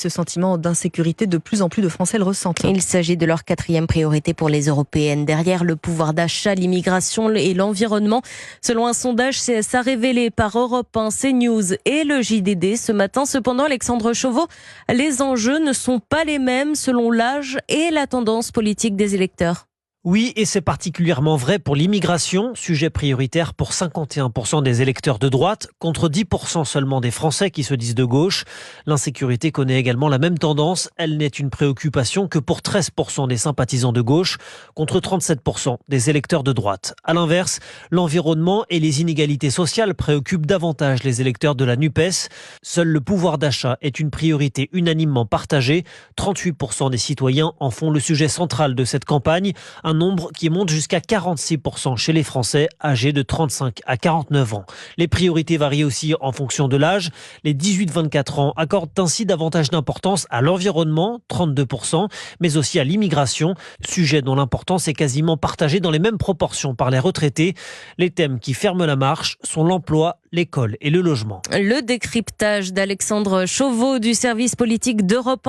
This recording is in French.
Ce sentiment d'insécurité, de plus en plus de Français le ressentent. Il s'agit de leur 4e priorité pour les européennes. Derrière le pouvoir d'achat, l'immigration et l'environnement. Selon un sondage CSA révélé par Europe 1, CNews et le JDD ce matin. Cependant, Alexandre Chauveau, les enjeux ne sont pas les mêmes selon l'âge et la tendance politique des électeurs. Oui, et c'est particulièrement vrai pour l'immigration, sujet prioritaire pour 51% des électeurs de droite, contre 10% seulement des Français qui se disent de gauche. L'insécurité connaît également la même tendance. Elle n'est une préoccupation que pour 13% des sympathisants de gauche, contre 37% des électeurs de droite. À l'inverse, l'environnement et les inégalités sociales préoccupent davantage les électeurs de la NUPES. Seul le pouvoir d'achat est une priorité unanimement partagée. 38% des citoyens en font le sujet central de cette campagne. Un nombre qui monte jusqu'à 46% chez les Français âgés de 35 à 49 ans. Les priorités varient aussi en fonction de l'âge. Les 18-24 ans accordent ainsi davantage d'importance à l'environnement, 32%, mais aussi à l'immigration, sujet dont l'importance est quasiment partagée dans les mêmes proportions par les retraités. Les thèmes qui ferment la marche sont l'emploi, l'école et le logement. Le décryptage d'Alexandre Chauveau du service politique d'Europe 1.